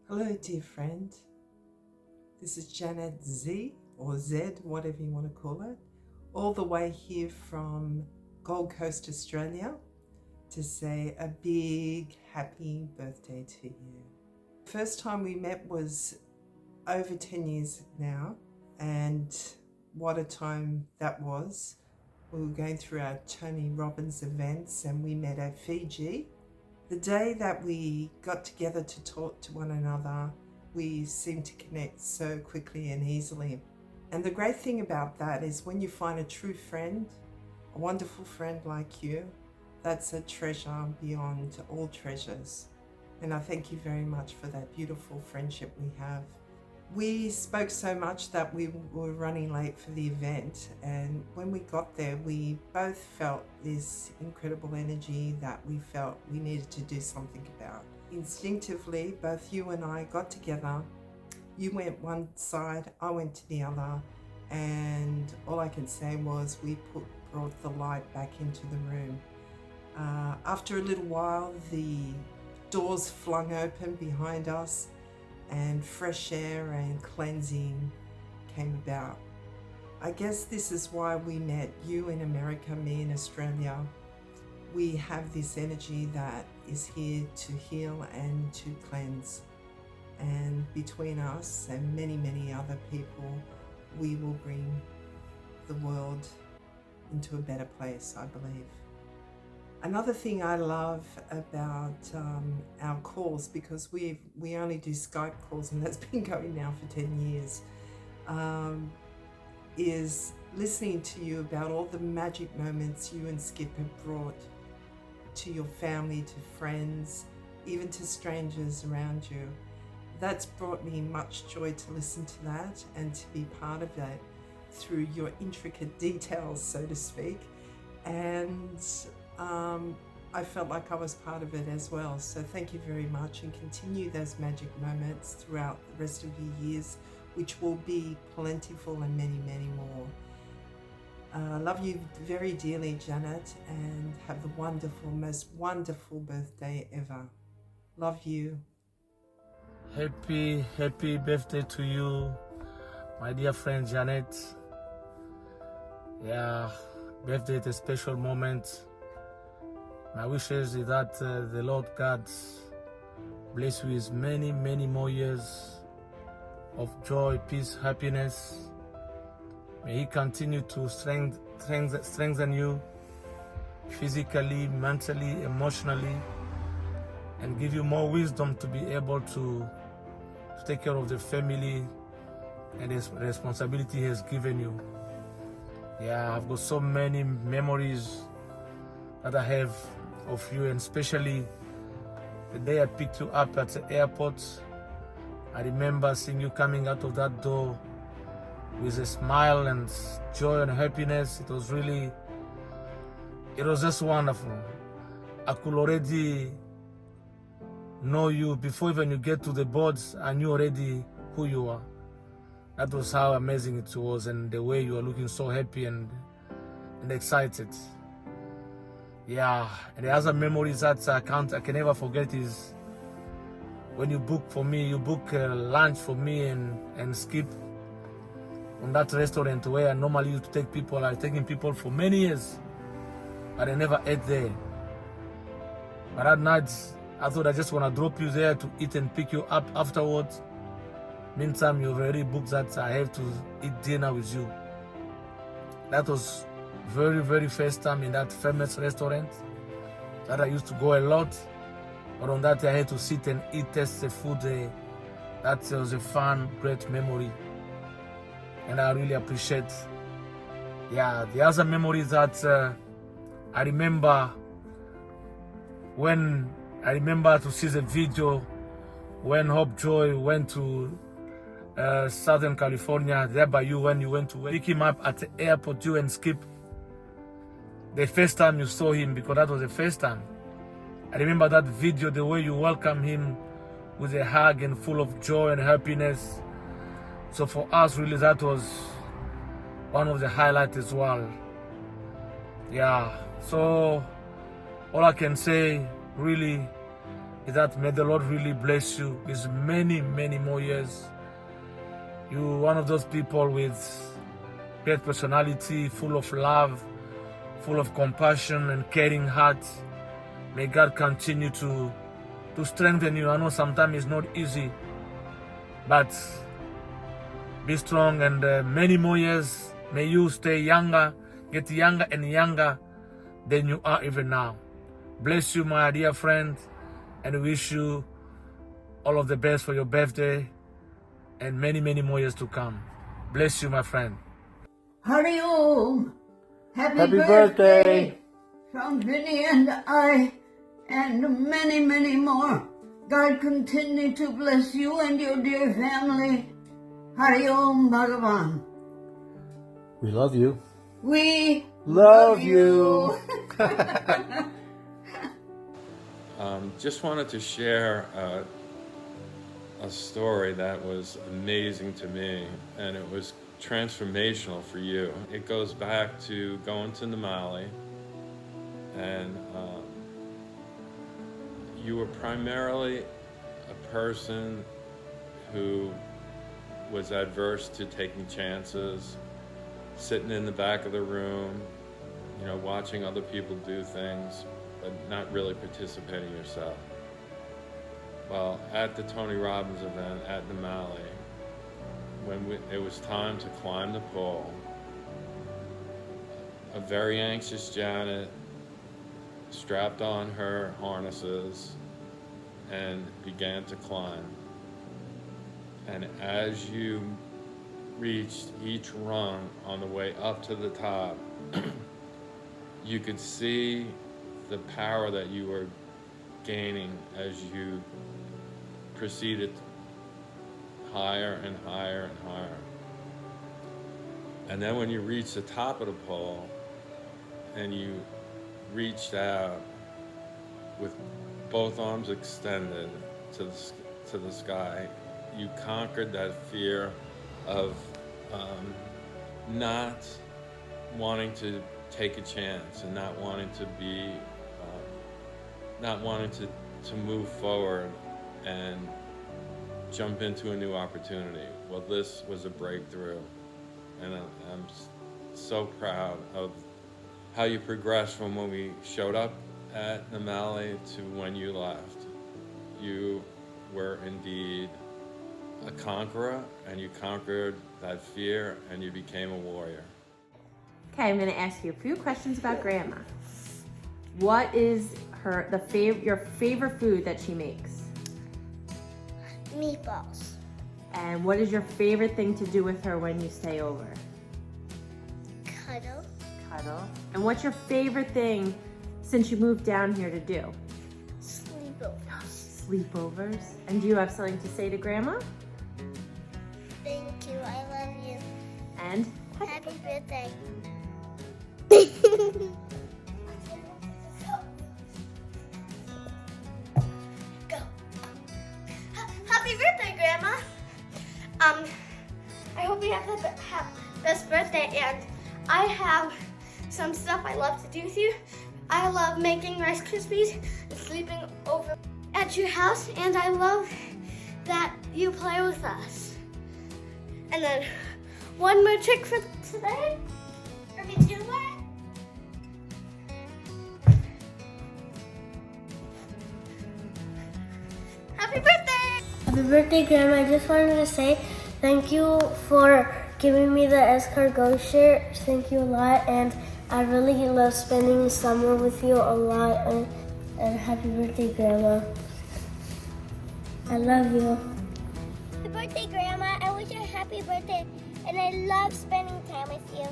Hello, dear friend. This is Janet Z, or Z, whatever you want to call it, all the way here from Gold Coast, Australia, to say a big happy birthday to you. First time we met was over 10 years now, and what a time that was. We were going through our Tony Robbins events and we met at Fiji. The day that we got together to talk to one another, we seemed to connect so quickly and easily. And the great thing about that is when you find a true friend, a wonderful friend like you, that's a treasure beyond all treasures. And I thank you very much for that beautiful friendship we have. We spoke so much that we were running late for the event, and when we got there we both felt this incredible energy that we felt we needed to do something about. Instinctively, both you and I got together. You went one side, I went to the other, and all I can say was we brought the light back into the room. After a little while, the doors flung open behind us and fresh air and cleansing came about. I guess this is why we met, you in America, me in Australia. We have this energy that is here to heal and to cleanse. And between us and many, many other people, we will bring the world into a better place, I believe. Another thing I love about our calls, because we only do Skype calls and that's been going now for 10 years, is listening to you about all the magic moments you and Skip have brought to your family, to friends, even to strangers around you. That's brought me much joy to listen to that and to be part of it through your intricate details, so to speak. And I felt like I was part of it as well. So thank you very much, and continue those magic moments throughout the rest of your years, which will be plentiful and many, many more. I love you very dearly, Janet, and have the wonderful, most wonderful birthday ever. Love you. Happy birthday to you, my dear friend Janet. Yeah, birthday is a special moment. My wishes is that the Lord God bless you with many, many more years of joy, peace, happiness. May He continue to strengthen you physically, mentally, emotionally, and give you more wisdom to be able to take care of the family and the responsibility He has given you. Yeah, I've got so many memories that I have of you, and especially the day I picked you up at the airport. I remember seeing you coming out of that door with a smile and joy and happiness. It was just wonderful. I could already know you before even you get to the boards. I knew already who you are. That was how amazing it was, and the way you were looking so happy and excited. Yeah, and the other memories that I can never forget is when you book for me, you book lunch for me and Skip on that restaurant where I normally used to take people. I've taken people for many years, but I never ate there. But that night, I thought I just want to drop you there to eat and pick you up afterwards. Meantime, you've already booked that I have to eat dinner with you. That was very, very first time in that famous restaurant that I used to go a lot. But on that day, I had to sit and eat, taste the food. That was a fun, great memory. And I really appreciate. Yeah, the other memories that I remember to see the video when Hope Joy went to Southern California, there by you, when you went to pick him up at the airport, you and Skip. The first time you saw him, because that was the first time. I remember that video, the way you welcomed him with a hug and full of joy and happiness. So for us, really, that was one of the highlights as well. Yeah, so all I can say, really, is that may the Lord really bless you with many, many more years. You're one of those people with great personality, full of love, full of compassion and caring heart. May God continue to strengthen you. I know sometimes it's not easy, but be strong, and many more years. May you stay younger, get younger and younger than you are even now. Bless you, my dear friend, and wish you all of the best for your birthday and many, many more years to come. Bless you, my friend. Hari Om. Happy birthday from Vinny and I and many, many more. God continue to bless you and your dear family. Hari Om Bhagavan. We love you. We Love you. Just wanted to share a story that was amazing to me, and it was transformational for you. It goes back to going to Namale, and you were primarily a person who was adverse to taking chances, sitting in the back of the room, you know, watching other people do things, but not really participating yourself. Well, at the Tony Robbins event at Namale, when it was time to climb the pole, a very anxious Janet strapped on her harnesses and began to climb. And as you reached each rung on the way up to the top, you could see the power that you were gaining as you proceeded higher and higher and higher. And then when you reached the top of the pole and you reached out with both arms extended to the sky, you conquered that fear of not wanting to take a chance and not wanting to be, not wanting to move forward and jump into a new opportunity. Well, this was a breakthrough, and I'm so proud of how you progressed from when we showed up at Namale to when you left. You were indeed a conqueror, and you conquered that fear, and you became a warrior. Okay, I'm going to ask you a few questions about Grandma. What is your favorite food that she makes? Meatballs. And what is your favorite thing to do with her when you stay over? Cuddle. Cuddle. And what's your favorite thing since you moved down here to do? Sleepovers. Sleepovers. And do you have something to say to Grandma? Thank you. I love you. And Happy birthday. Go. Happy birthday, Grandma. I hope you have the best birthday, and I have some stuff I love to do with you. I love making Rice Krispies and sleeping over at your house, and I love that you play with us. And then one more trick for today, for me to learn. Happy birthday! Happy birthday, Grandma. I just wanted to say thank you for giving me the escargot shirt. Thank you a lot, and I really love spending summer with you a lot. And happy birthday, Grandma. I love you. Happy birthday, Grandma. I wish you a happy birthday, and I love spending time with you.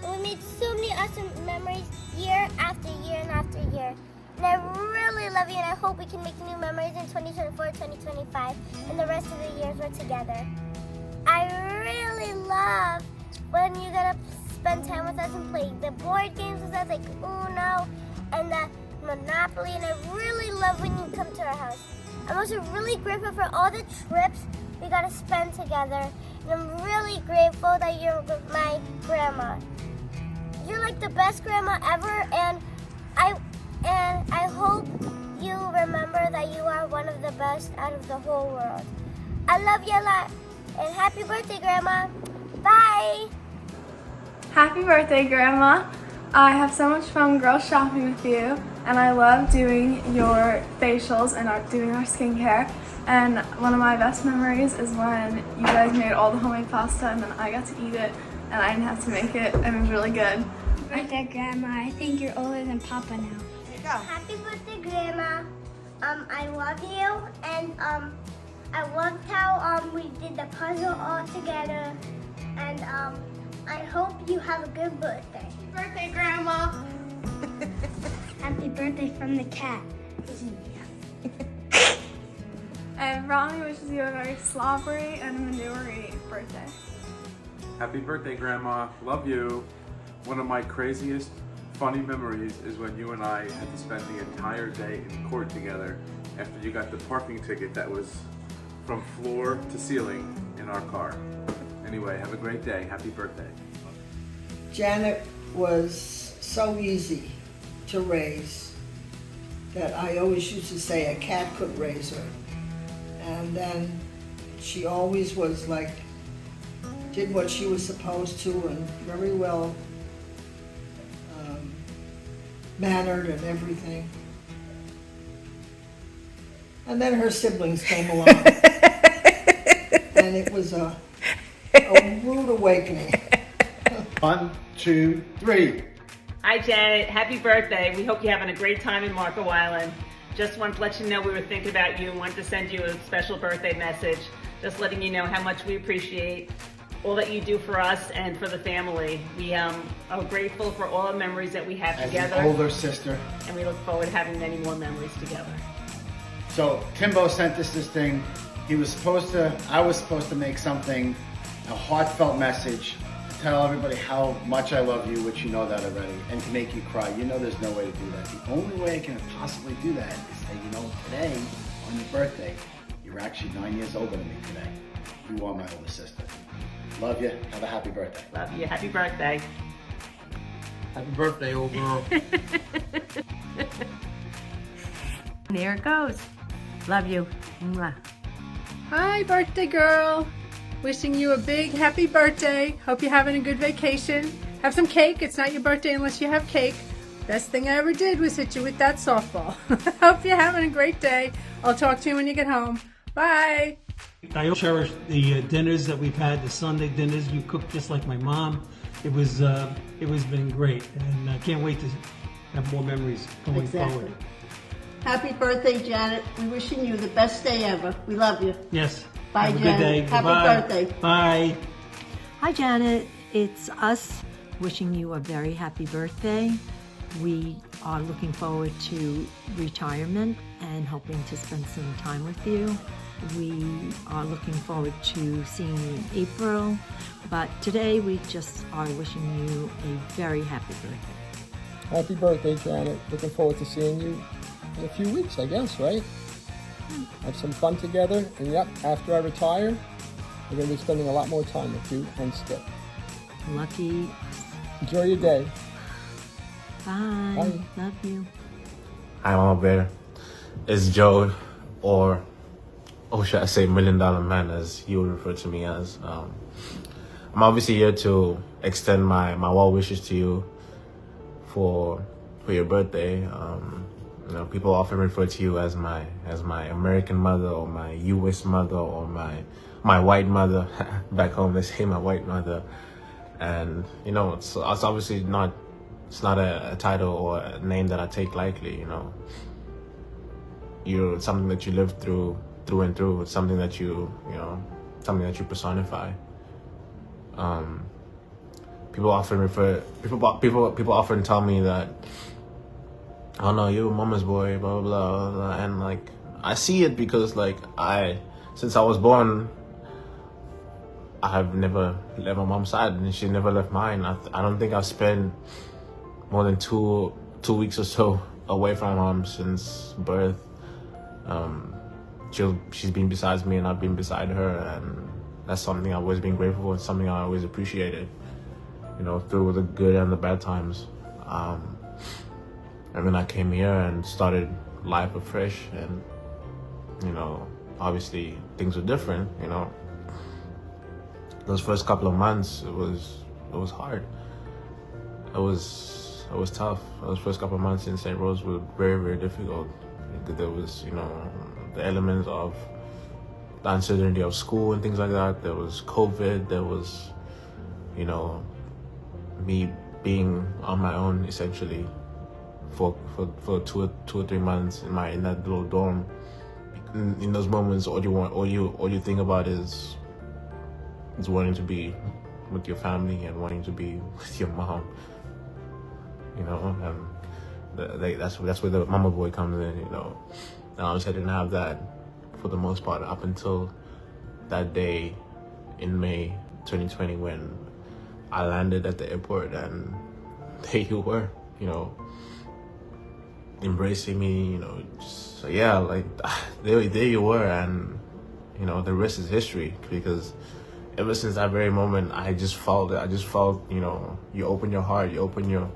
And we made so many awesome memories year after year and after year. And I really love you, and I hope we can make new memories in 2024, 2025, and the rest of the years we're together. I really love when you get to spend time with us and play the board games with us, like Uno and the Monopoly, and I really love when you come to our house. I'm also really grateful for all the trips we got to spend together, and I'm really grateful that you're my grandma. You're like the best grandma ever, and I hope you remember that you are one of best out of the whole world. I love you a lot. And happy birthday, Grandma. Bye. Happy birthday, Grandma. I have so much fun girl shopping with you, and I love doing your facials and doing our skincare. And one of my best memories is when you guys made all the homemade pasta and then I got to eat it and I didn't have to make it, and it was really good. Happy birthday, Grandma. I think you're older than Papa now. There you go. Happy birthday, Grandma. I love you, and I loved how we did the puzzle all together, and I hope you have a good birthday. Happy birthday, Grandma. Happy birthday from the cat. And Ronnie wishes you a very slobbery and manure-y birthday. Happy birthday, Grandma. Love you. One of my craziest funny memories is when you and I had to spend the entire day in court together after you got the parking ticket that was from floor to ceiling in our car. Anyway, have a great day. Happy birthday. Janet was so easy to raise that I always used to say a cat could raise her. And then she always was like, did what she was supposed to and very well mannered and everything. And then her siblings came along. And it was a rude awakening. 1, 2, 3. Hi Janet, happy birthday. We hope you're having a great time in Marco Island. Just wanted to let you know we were thinking about you and wanted to send you a special birthday message. Just letting you know how much we appreciate all that you do for us and for the family. We are grateful for all the memories that we have together. As an older sister. And we look forward to having many more memories together. So Timbo sent us this thing. I was supposed to make something, a heartfelt message, to tell everybody how much I love you, which you know that already, and to make you cry. You know there's no way to do that. The only way I can possibly do that is say, you know, today, on your birthday, you're actually 9 years older than me today. You are my older sister. Love you. Have a happy birthday. Love you. Happy birthday. Happy birthday, old girl. There it goes. Love you. Mwah. Hi, birthday girl. Wishing you a big happy birthday. Hope you're having a good vacation. Have some cake. It's not your birthday unless you have cake. Best thing I ever did was hit you with that softball. Hope you're having a great day. I'll talk to you when you get home. Bye. I cherish the dinners that we've had, the Sunday dinners. You cook just like my mom. It was been great, and I can't wait to have more memories going forward. Happy birthday, Janet. We're wishing you the best day ever. We love you. Yes. Bye, have a Janet. good day. Happy Bye. birthday. Bye. Hi, Janet. It's us wishing you a very happy birthday. We are looking forward to retirement and hoping to spend some time with you. We are looking forward to seeing you in April, but today we just are wishing you a very happy birthday. Happy birthday, Janet. Looking forward to seeing you in a few weeks, I guess, right? Have some fun together, and yep, after I retire, we're going to be spending a lot more time with you and Skip. Lucky. Enjoy your day. Bye. Bye. Love you. Hi, Mama Bear. It's Joe, or should I say $1 Million Man, as you would refer to me as. I'm obviously here to extend my well wishes to you for your birthday. You know, people often refer to you as my American mother, or my U.S. mother, or my white mother. Back home, they say my white mother. And you know, it's obviously not. It's not a title or a name that I take lightly. You know, you're something that you live through and through. It's something that something that you personify. People often often tell me that, oh no, you're mama's boy, blah, blah, blah, blah. And like, I see it because like since I was born, I have never left my mom's side and she never left mine. I don't think I've spent more than two weeks or so away from my mom since birth. She's been beside me and I've been beside her, and that's something I've always been grateful for. It's something I always appreciated, you know, through the good and the bad times. And then I came here and started life afresh, and you know, obviously things were different, you know. Those first couple of months, it was hard. It was tough. Those first couple of months in St. Rose were very, very difficult. There was, you know, the elements of the uncertainty of school and things like that. There was COVID. There was, you know, me being on my own essentially for 2 or 3 months in that little dorm. In those moments, all you think about is wanting to be with your family and wanting to be with your mom. You know, and that's where the mama boy comes in. You know, and obviously I didn't have that for the most part up until that day in May 2020 when I landed at the airport, and there you were, you know, embracing me, you know, just, yeah, like there you were, and you know, the rest is history. Because ever since that very moment, I just felt, you know, you open your heart, you open your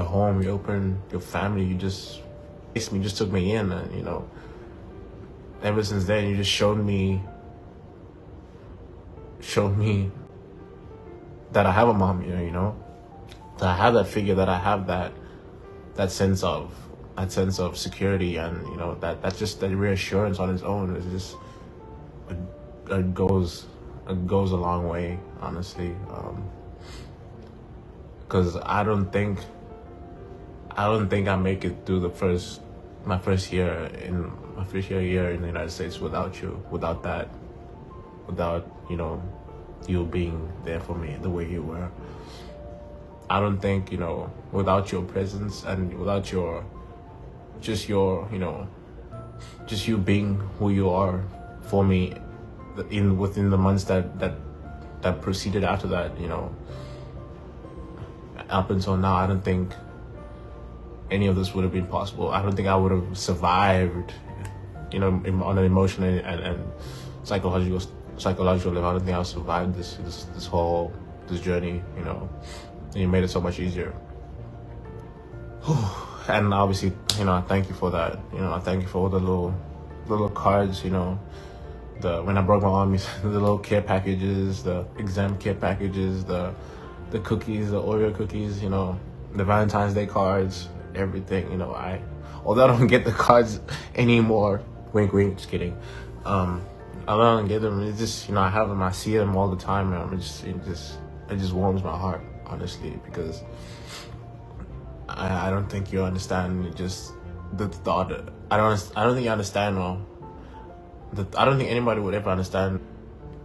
home, you open your family, you just took me in, and you know, ever since then, you just showed me that I have a mom here, you know, that I have that figure, that I have that sense of security, and you know, that's just that reassurance on its own. It's just it goes a long way, honestly. Because I don't think I make it through my first year in the United States without you, without you know, you being there for me the way you were. I don't think, you know, without your presence and without you being who you are for me within the months that preceded after that, you know, up until now, I don't think any of this would have been possible. I don't think I would have survived, you know, on an emotional and psychological level. I don't think I would survive this journey, you know. And you made it so much easier. And obviously, you know, I thank you for that. You know, I thank you for all the little cards, you know, when I broke my arm, the little care packages, the exam care packages, the cookies, the Oreo cookies, you know, the Valentine's Day cards, everything, you know. Although I don't get the cards anymore, wink wink, just kidding. I don't get them. It's just, you know, I have them, I see them all the time, and it just warms my heart, honestly, because I don't think you understand just the thought. I don't think you understand. I don't think anybody would ever understand.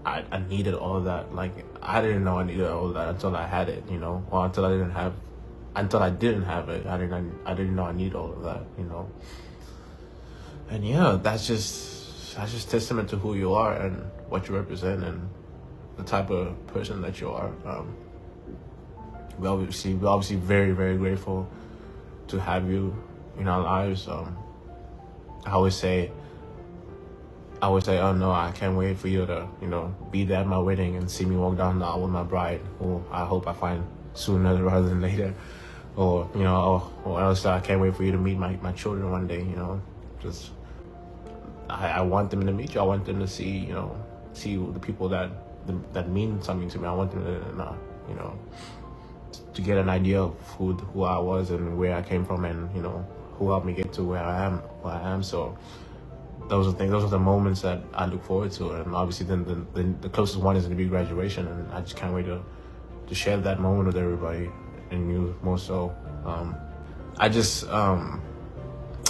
I needed all of that. Like, I didn't know I needed all of that until I had it, you know, or until I didn't have it. I didn't know I needed all of that, you know. And yeah, that's just testament to who you are and what you represent and the type of person that you are. We're obviously very, very grateful to have you in our lives. I always say, oh no, I can't wait for you to, you know, be there at my wedding and see me walk down the aisle with my bride, who I hope I find sooner rather than later. Or, you know, or else I can't wait for you to meet my children one day, you know. Just, I want them to meet you. I want them to see the people that mean something to me. I want them to, you know, to get an idea of who I was and where I came from, and, you know, who helped me get to where I am. So those are the moments that I look forward to. And obviously then the closest one is going to be graduation, and I just can't wait to share that moment with everybody, and you more so. Just from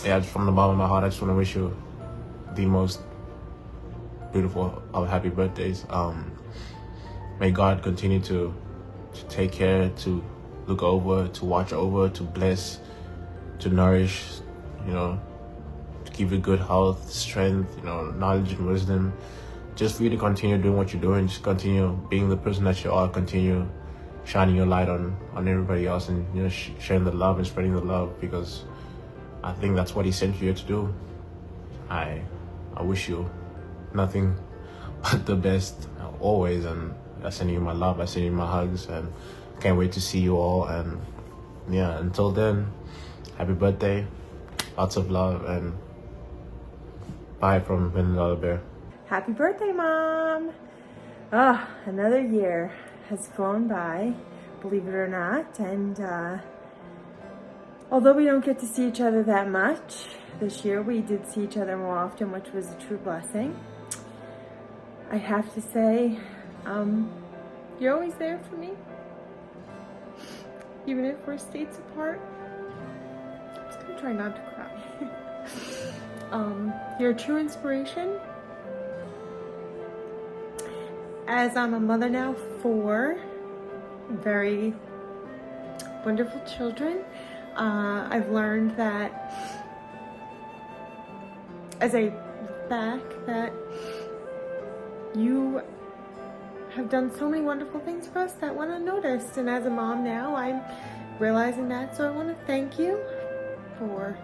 the bottom of my heart, I just want to wish you the most beautiful of happy birthdays. May God continue to take care, to look over, to watch over, to bless, to nourish, you know, to give you good health, strength, you know, knowledge and wisdom, just for you to continue doing what you're doing, just continue being the person that you are, continue shining your light on everybody else, and, you know, sharing the love and spreading the love, because I think that's what He sent you here to do. I wish you nothing but the best always, and I send you my love, I send you my hugs, and can't wait to see you all. And yeah, until then, happy birthday, lots of love, and Bye from $1 Million Bear. Happy birthday, Mom! Ah, another year has flown by, believe it or not, and although we don't get to see each other that much, this year we did see each other more often, which was a true blessing. I have to say, you're always there for me, even if we're states apart. I'm just gonna try not to cry. You're a true inspiration. As I'm a mother now of 4 very wonderful children, I've learned that as I look back that you have done so many wonderful things for us that went unnoticed. And as a mom now, I'm realizing that. So I want to thank you for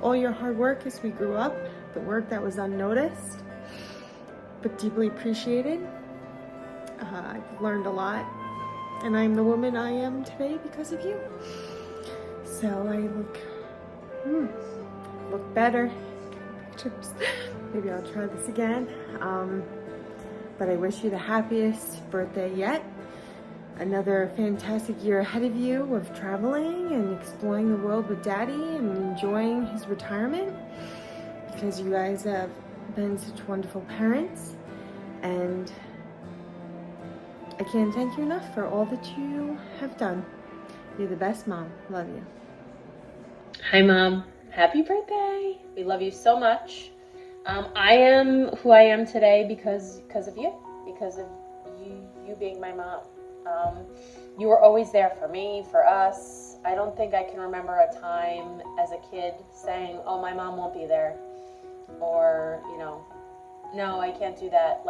all your hard work as we grew up, the work that was unnoticed, but deeply appreciated. I've learned a lot, and I'm the woman I am today because of you. So I look better. Maybe I'll try this again. But I wish you the happiest birthday yet. Another fantastic year ahead of you of traveling and exploring the world with Daddy and enjoying his retirement, because you guys have been such wonderful parents, and I can't thank you enough for all that you have done. You're the best mom. Love you. Hi, Mom. Happy birthday. We love you so much. I am who I am today because of you, because of you being my mom. You were always there for me, for us. I don't think I can remember a time as a kid saying, oh, my mom won't be there, or, no, I can't do that,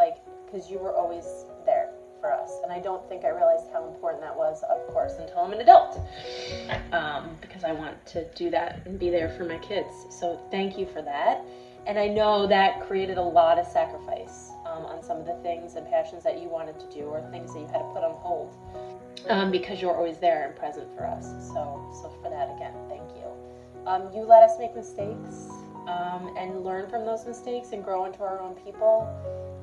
because you were always there for us. And I don't think I realized how important that was, of course, until I'm an adult, because I want to do that and be there for my kids. So thank you for that. And I know that created a lot of sacrifice on some of the things and passions that you wanted to do, or things that you had to put on hold, because you're always there and present for us. So for that, again, thank you. You let us make mistakes and learn from those mistakes and grow into our own people.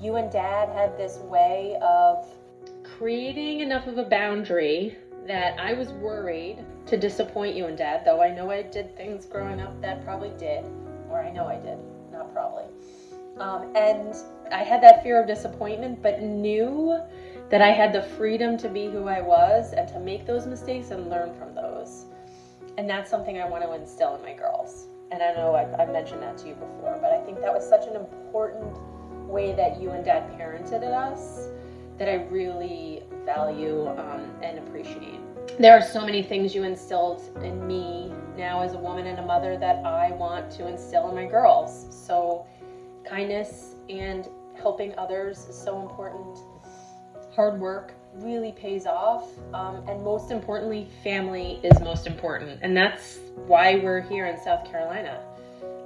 You and Dad had this way of creating enough of a boundary that I was worried to disappoint you and Dad, though I know I did things growing up that probably did, or I know I did, not probably. And I had that fear of disappointment, but knew that I had the freedom to be who I was and to make those mistakes and learn from those. And that's something I want to instill in my girls. And I know I've mentioned that to you before, but I think that was such an important way that you and Dad parented us that I really value and appreciate. There are so many things you instilled in me now as a woman and a mother that I want to instill in my girls. So kindness and helping others is so important. Hard work really pays off. And most importantly, family is most important. And that's why we're here in South Carolina.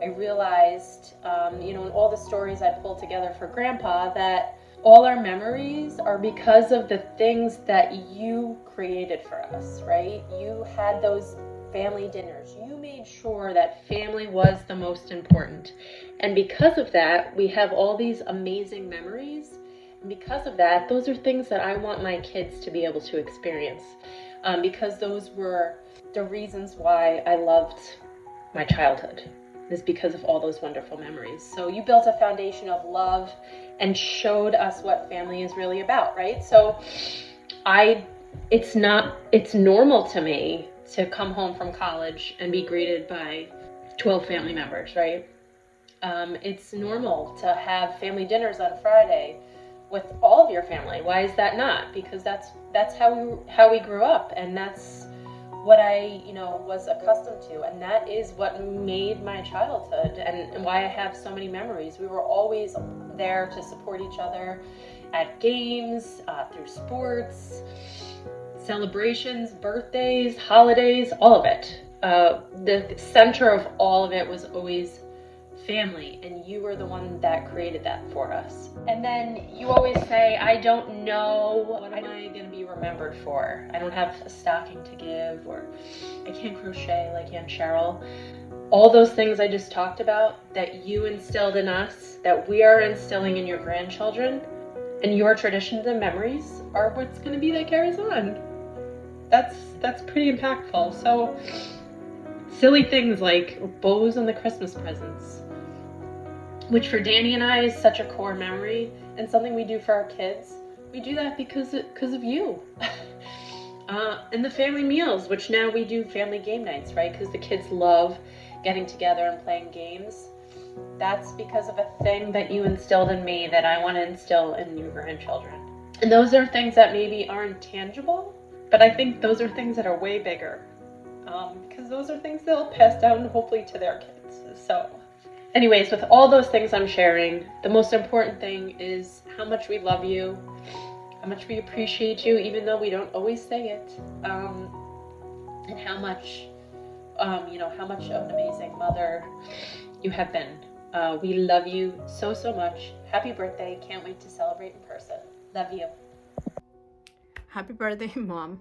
I realized, in all the stories I pulled together for Grandpa, that all our memories are because of the things that you created for us, right? You had those family dinners. You made sure that family was the most important. And because of that, we have all these amazing memories. And because of that, those are things that I want my kids to be able to experience, because those were the reasons why I loved my childhood, is because of all those wonderful memories. So you built a foundation of love and showed us what family is really about, right? So it's normal to me to come home from college and be greeted by 12 family members, right? It's normal to have family dinners on Friday with all of your family. Why is that not? Because that's how we grew up, and that's what I was accustomed to, and that is what made my childhood and why I have so many memories. We were always there to support each other at games, through sports, celebrations, birthdays, holidays, all of it. The center of all of it was always family, and you were the one that created that for us. And then you always say, I don't know, what am I going to be remembered for? I don't have a stocking to give, or I can't crochet like Aunt Cheryl. all those things I just talked about that you instilled in us, that we are instilling in your grandchildren, and your traditions and memories are what's going to be that carries on. That's pretty impactful. So silly things like bows on the Christmas presents, which for Danny and I is such a core memory and something we do for our kids. We do that because of you. And the family meals, which now we do family game nights, right? Because the kids love getting together and playing games. That's because of a thing that you instilled in me that I want to instill in your grandchildren. And those are things that maybe aren't tangible, but I think those are things that are way bigger. Because those are things they'll pass down hopefully to their kids. So anyways, with all those things I'm sharing, the most important thing is how much we love you, how much we appreciate you, even though we don't always say it, and how much, how much of an amazing mother you have been. We love you so, so much. Happy birthday. Can't wait to celebrate in person. Love you. Happy birthday, Mom.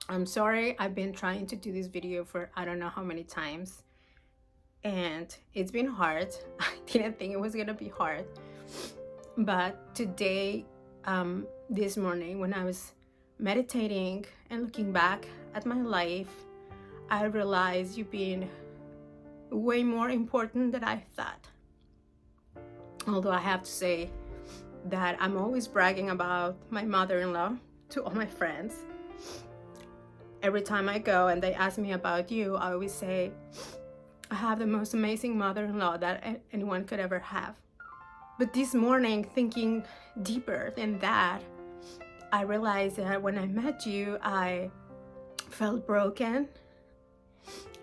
I'm sorry I've been trying to do this video for I don't know how many times. And it's been hard. I didn't think it was gonna be hard. But today, this morning, when I was meditating and looking back at my life, I realized you've been way more important than I thought. Although I have to say that I'm always bragging about my mother-in-law to all my friends. Every time I go and they ask me about you, I always say, I have the most amazing mother-in-law that anyone could ever have. But this morning, thinking deeper than that, I realized that when I met you, I felt broken,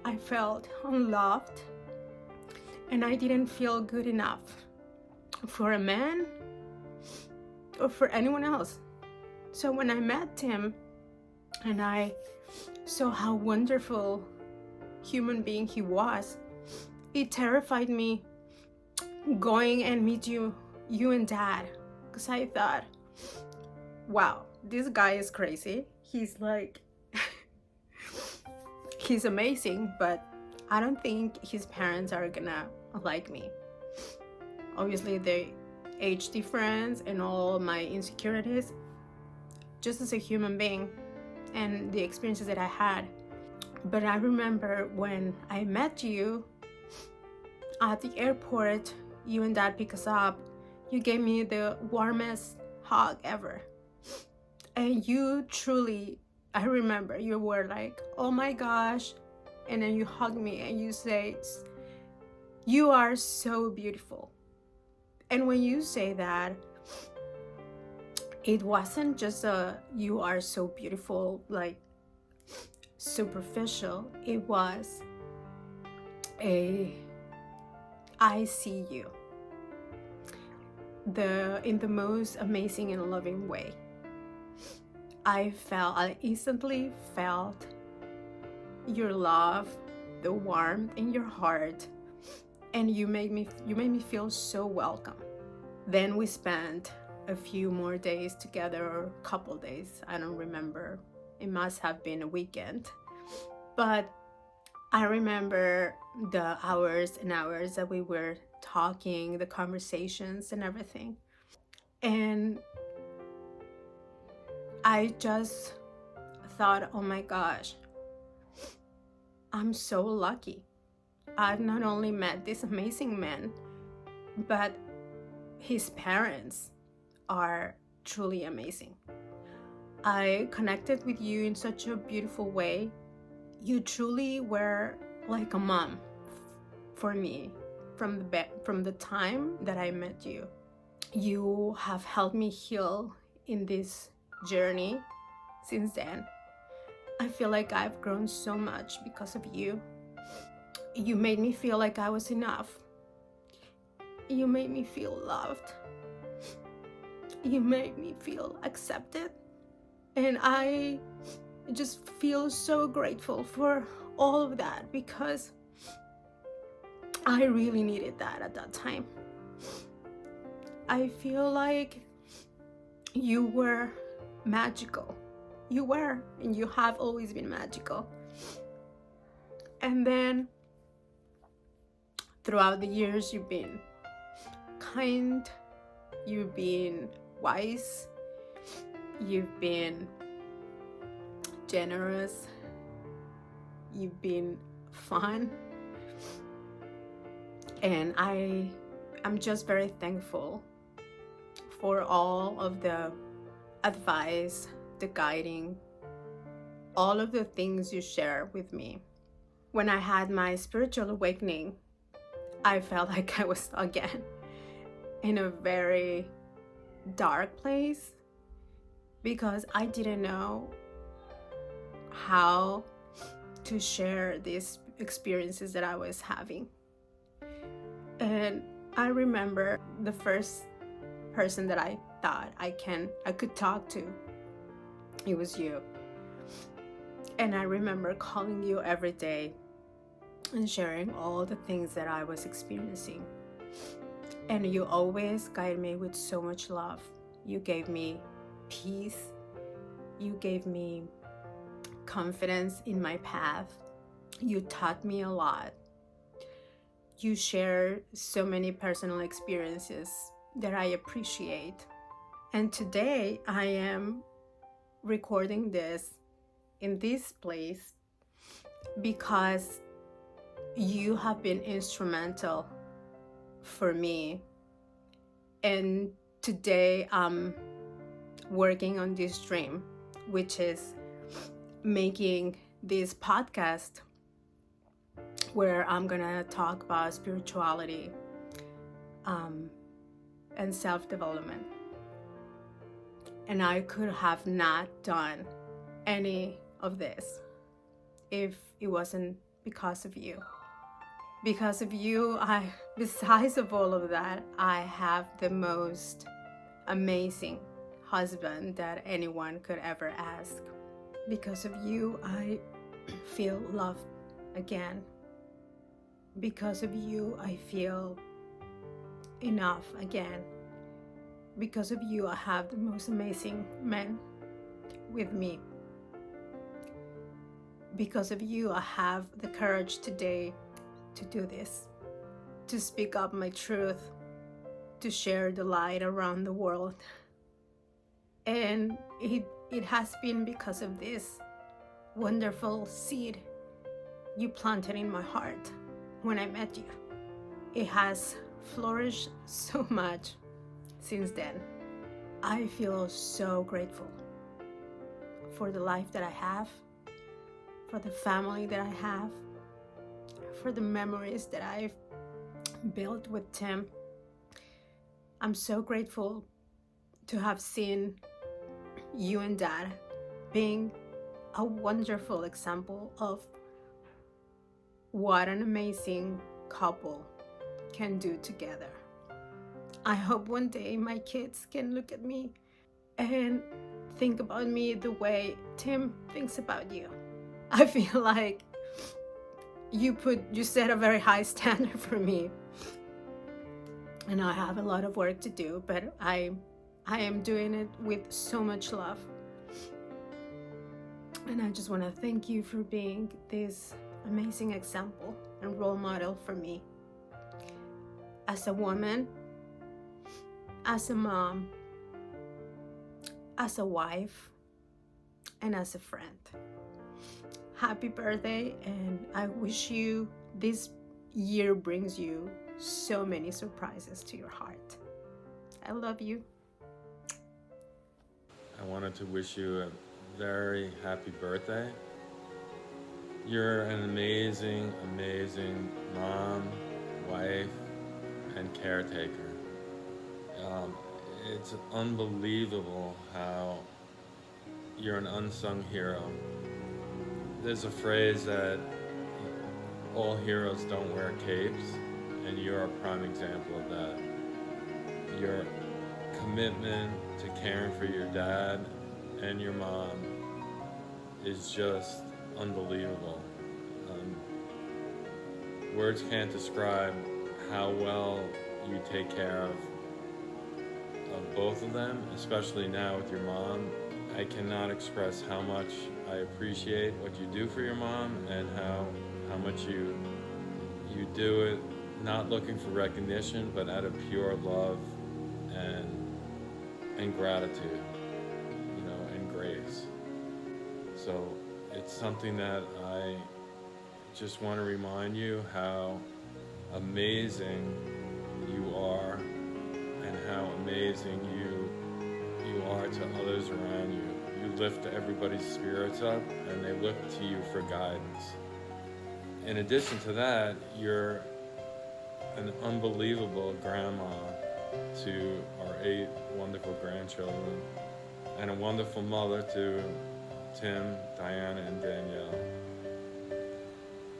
I felt unloved, and I didn't feel good enough for a man or for anyone else. So when I met him and I saw how wonderful human being he was, it terrified me going and meet you and Dad, because I thought, wow, this guy is crazy. He's like he's amazing, but I don't think his parents are gonna like me. Obviously the age difference and all my insecurities, just as a human being and the experiences that I had. But I remember when I met you at the airport, you and Dad picked us up, you gave me the warmest hug ever. And you truly, I remember you were like, oh my gosh, and then you hugged me and you say, you are so beautiful. And when you say that, it wasn't just a you are so beautiful, like superficial. It was a I see you in the most amazing and loving way. I instantly felt your love, the warmth in your heart, and you made me feel so welcome. Then we spent a few more days together, or a couple days, I don't remember. It must have been a weekend. But I remember the hours and hours that we were talking, the conversations and everything. And I just thought, oh my gosh, I'm so lucky. I've not only met this amazing man, but his parents are truly amazing. I connected with you in such a beautiful way. You truly were like a mom for me from the time that I met you. You have helped me heal in this journey since then. I feel like I've grown so much because of you. You made me feel like I was enough. You made me feel loved. You made me feel accepted. And I just feel so grateful for all of that, because I really needed that at that time. I feel like you were magical. You were, and you have always been magical. And then throughout the years, you've been kind, you've been wise, you've been generous, you've been fun, and I'm just very thankful for all of the advice, the guiding, all of the things you share with me. When I had my spiritual awakening, I felt like I was again in a very dark place because I didn't know how to share these experiences that I was having. And I remember the first person that I thought I could talk to, it was you. And I remember calling you every day and sharing all the things that I was experiencing. And you always guided me with so much love. You gave me peace. You gave me confidence in my path. You taught me a lot. You shared so many personal experiences that I appreciate. And today I am recording this in this place because you have been instrumental for me. And today I'm working on this dream, which is making this podcast where I'm gonna talk about spirituality and self-development. And I could have not done any of this if it wasn't because of you. Because of you, besides of all of that, I have the most amazing husband that anyone could ever ask. Because of you, I feel loved again. Because of you, I feel enough again. Because of you, I have the most amazing men with me. Because of you, I have the courage today to do this, to speak up my truth, to share the light around the world. And it has been because of this wonderful seed you planted in my heart when I met you. It has flourished so much since then. I feel so grateful for the life that I have, for the family that I have, for the memories that I've built with Tim. I'm so grateful to have seen you and Dad being a wonderful example of what an amazing couple can do together. I hope one day my kids can look at me and think about me the way Tim thinks about you. I feel like you set a very high standard for me, and I have a lot of work to do, but I am doing it with so much love. And I just want to thank you for being this amazing example and role model for me as a woman, as a mom, as a wife, and as a friend. Happy birthday, and I wish you this year brings you so many surprises to your heart. I love you. I wanted to wish you a very happy birthday. You're an amazing, amazing mom, wife, and caretaker. It's unbelievable how you're an unsung hero. There's a phrase that all heroes don't wear capes, and you're a prime example of that. Your commitment to caring for your dad and your mom is just unbelievable. Words can't describe how well you take care of both of them, especially now with your mom. I cannot express how much I appreciate what you do for your mom and how much you do it not looking for recognition, but out of pure love and gratitude, you know, and grace. So it's something that I just want to remind you how amazing you are and how amazing you are to others around you. You lift everybody's spirits up and they look to you for guidance. In addition to that, you're an unbelievable grandma to our 8 wonderful grandchildren and a wonderful mother to Tim, Diana, and Danielle.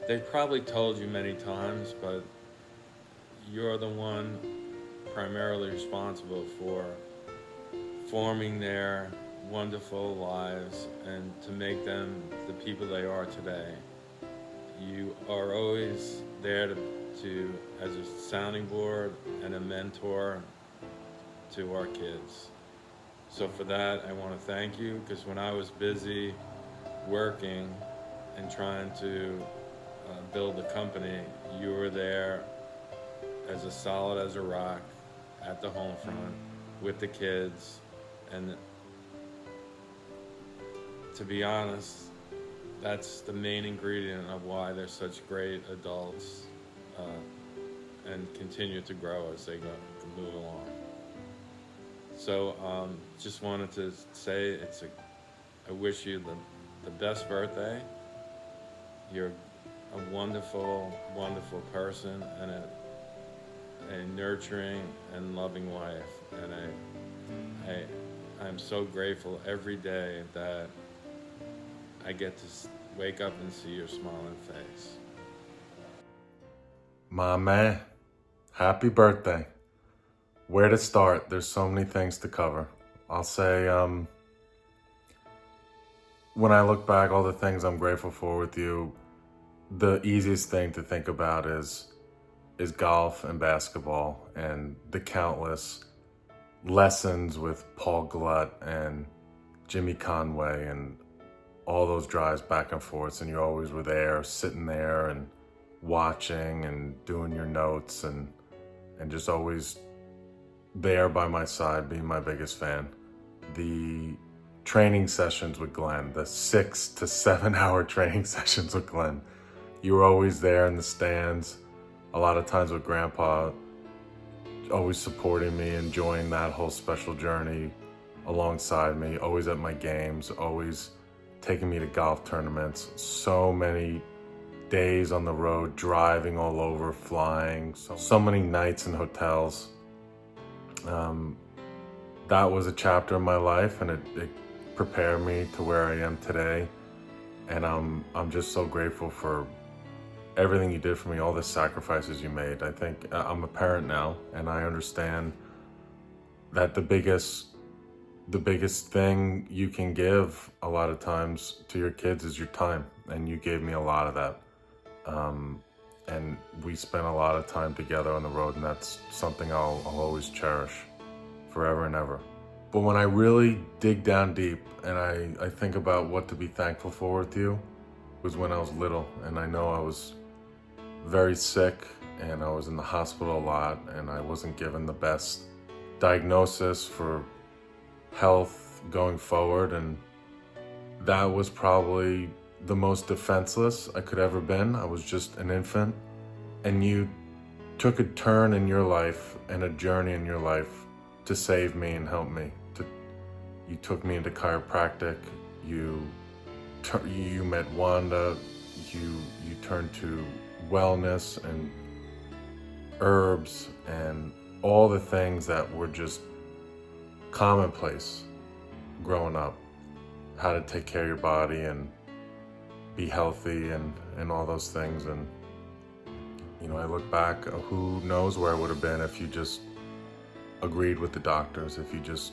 They've probably told you many times, but you're the one primarily responsible for forming their wonderful lives and to make them the people they are today. You are always there to as a sounding board and a mentor to our kids. So for that, I want to thank you, because when I was busy working and trying to build the company, you were there as solid as a rock at the home front with the kids. And to be honest, that's the main ingredient of why they're such great adults and continue to grow as they move along. So just wanted to say I wish you the best birthday. You're a wonderful, wonderful person and a nurturing and loving wife. And I'm so grateful every day that I get to wake up and see your smiling face. Momeh, happy birthday. Where to start? There's so many things to cover. I'll say, when I look back, all the things I'm grateful for with you, the easiest thing to think about is golf and basketball and the countless lessons with Paul Glut and Jimmy Conway and all those drives back and forth, and you always were there, sitting there and watching and doing your notes and just always there by my side, being my biggest fan. The training sessions with Glenn, the 6 to 7 hour training sessions with Glenn, you were always there in the stands, a lot of times with Grandpa, always supporting me, enjoying that whole special journey alongside me, always at my games, always taking me to golf tournaments, so many days on the road, driving all over, flying, so many nights in hotels. That was a chapter in my life, and it prepared me to where I am today. And I'm just so grateful for everything you did for me, all the sacrifices you made. I think I'm a parent now, and I understand that the biggest thing you can give a lot of times to your kids is your time, and you gave me a lot of that. And we spent a lot of time together on the road, and that's something I'll always cherish forever and ever. But when I really dig down deep and I think about what to be thankful for with you, was when I was little, and I know I was very sick and I was in the hospital a lot, and I wasn't given the best diagnosis for health going forward, and that was probably the most defenseless I could ever been. I was just an infant, and you took a turn in your life and a journey in your life to save me and help me. You took me into chiropractic, you met Wanda, you turned to wellness and herbs and all the things that were just commonplace growing up. How to take care of your body and be healthy and all those things. And you know, I look back, who knows where I would have been if you just agreed with the doctors, if you just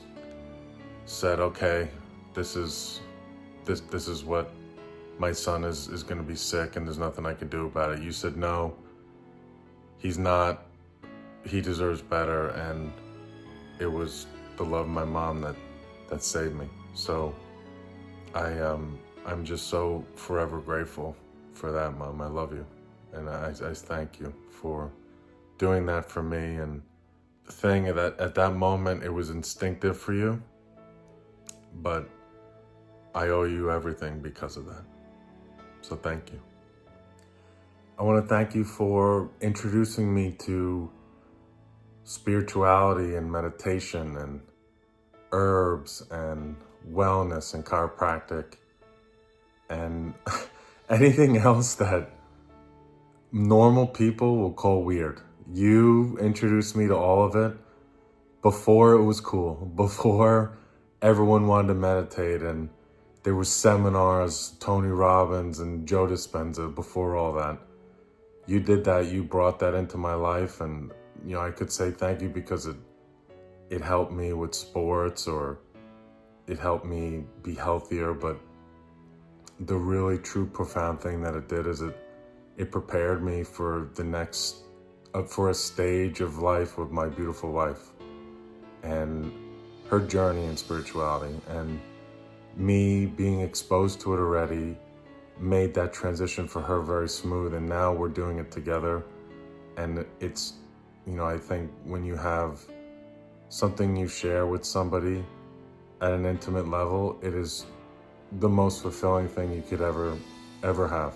said, okay, this is what my son is going to be sick and there's nothing I can do about it. You said, no, he's not, he deserves better. And it was the love of my mom that saved me. So I'm just so forever grateful for that, Mom. I love you. And I thank you for doing that for me. And the thing that at that moment, it was instinctive for you, but I owe you everything because of that. So thank you. I want to thank you for introducing me to spirituality and meditation and herbs and wellness and chiropractic and anything else that normal people will call weird. You introduced me to all of it before it was cool, before everyone wanted to meditate and there were seminars, Tony Robbins and Joe Dispenza, before all that. You did that, you brought that into my life, and I could say thank you because it helped me with sports, or it helped me be healthier, but the really true profound thing that it did is it prepared me for the next, for a stage of life with my beautiful wife and her journey in spirituality. And me being exposed to it already made that transition for her very smooth, and now we're doing it together. And it's, I think when you have something you share with somebody at an intimate level, it is the most fulfilling thing you could ever have.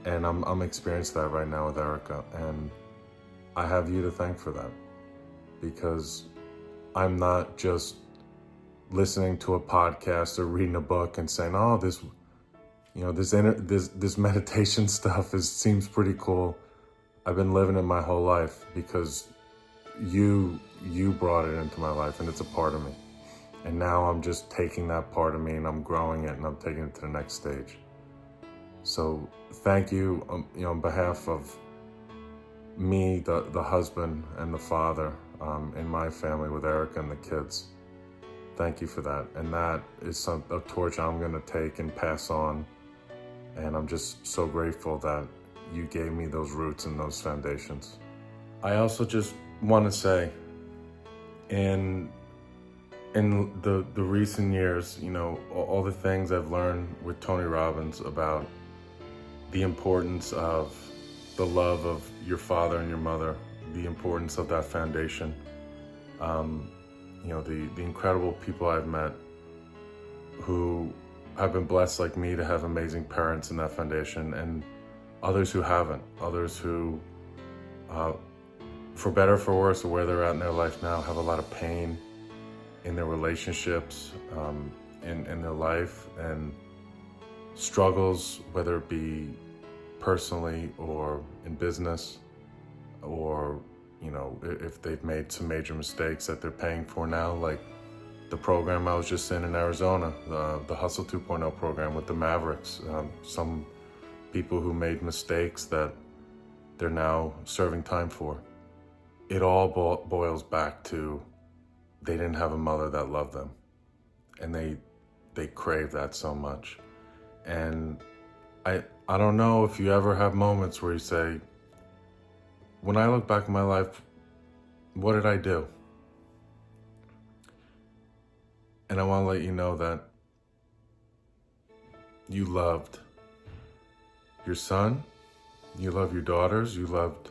And I'm experiencing that right now with Erica, and I have you to thank for that, because I'm not just listening to a podcast or reading a book and saying, oh, this meditation stuff seems pretty cool. I've been living it my whole life because you brought it into my life, and it's a part of me. And now I'm just taking that part of me and I'm growing it and I'm taking it to the next stage. So thank you, on behalf of me, the husband and the father in my family with Erica and the kids. Thank you for that. And that is a torch I'm going to take and pass on. And I'm just so grateful that you gave me those roots and those foundations. I also just want to say, in the recent years, all the things I've learned with Tony Robbins about the importance of the love of your father and your mother, the importance of that foundation, the incredible people I've met who have been blessed like me to have amazing parents in that foundation, and others who haven't, others who, for better or for worse, or where they're at in their life now, have a lot of pain in their relationships, in their life, and struggles, whether it be personally or in business, or if they've made some major mistakes that they're paying for now, like the program I was just in Arizona, the Hustle 2.0 program with the Mavericks. Some people who made mistakes that they're now serving time for. It all boils back to they didn't have a mother that loved them, and they crave that so much. And I don't know if you ever have moments where you say, when I look back in my life, what did I do? And I want to let you know that you loved your son, you loved your daughters, you loved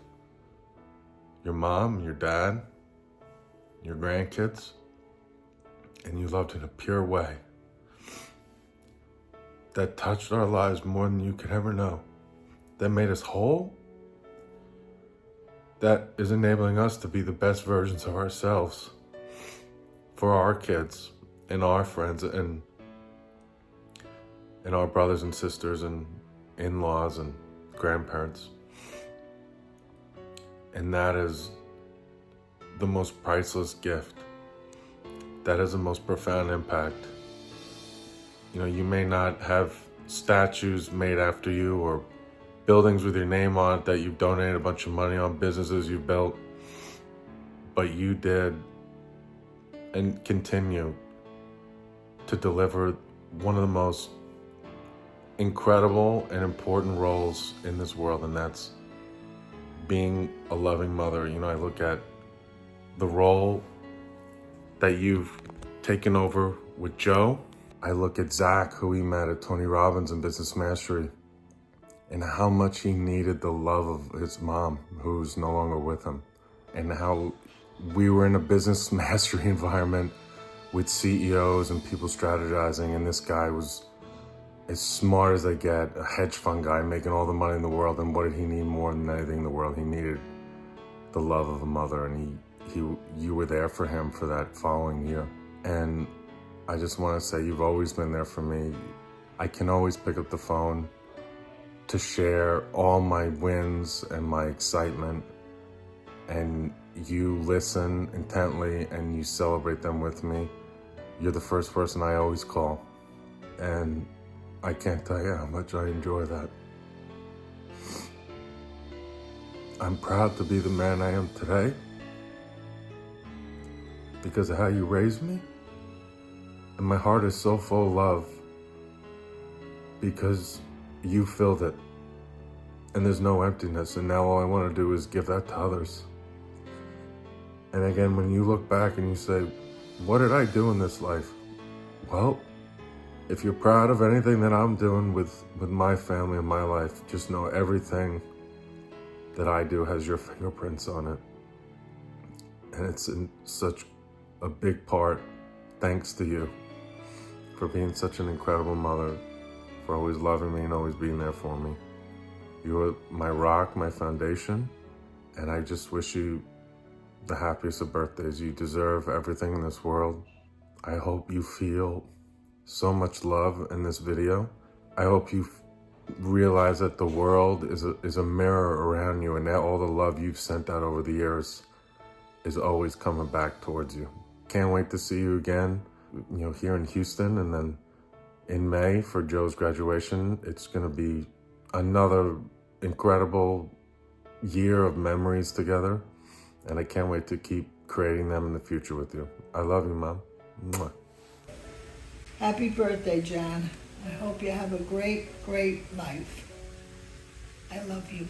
your mom, your dad, your grandkids, and you loved in a pure way that touched our lives more than you could ever know, that made us whole, that is enabling us to be the best versions of ourselves for our kids and our friends and our brothers and sisters and in-laws and grandparents. And that is the most priceless gift. That is the most profound impact. You may not have statues made after you or buildings with your name on it that you've donated a bunch of money on, businesses you've built, but you did and continue to deliver one of the most incredible and important roles in this world, and that's being a loving mother. I look at the role that you've taken over with Joe. I look at Zach, who we met at Tony Robbins and Business Mastery, and how much he needed the love of his mom, who's no longer with him, and how we were in a business mastery environment with CEOs and people strategizing, and this guy was as smart as they get, a hedge fund guy making all the money in the world, and what did he need more than anything in the world? He needed the love of a mother, and you were there for him for that following year. And I just want to say you've always been there for me. I can always pick up the phone to share all my wins and my excitement, and you listen intently and you celebrate them with me. You're the first person I always call, and I can't tell you how much I enjoy that. I'm proud to be the man I am today because of how you raised me, and my heart is so full of love because you filled it, and there's no emptiness, and now all I want to do is give that to others. And again, when you look back and you say, what did I do in this life? Well, if you're proud of anything that I'm doing with my family and my life, just know everything that I do has your fingerprints on it. And it's in such a big part thanks to you for being such an incredible mother, for always loving me and always being there for me. You are my rock, my foundation, and I just wish you the happiest of birthdays. You deserve everything in this world. I hope you feel so much love in this video. I hope you realize that the world is a mirror around you, and that all the love you've sent out over the years is always coming back towards you. Can't wait to see you again, here in Houston, and then in May for Joe's graduation. It's gonna be another incredible year of memories together, and I can't wait to keep creating them in the future with you. I love you, Mom. Mwah. Happy birthday, John. I hope you have a great, great life. I love you.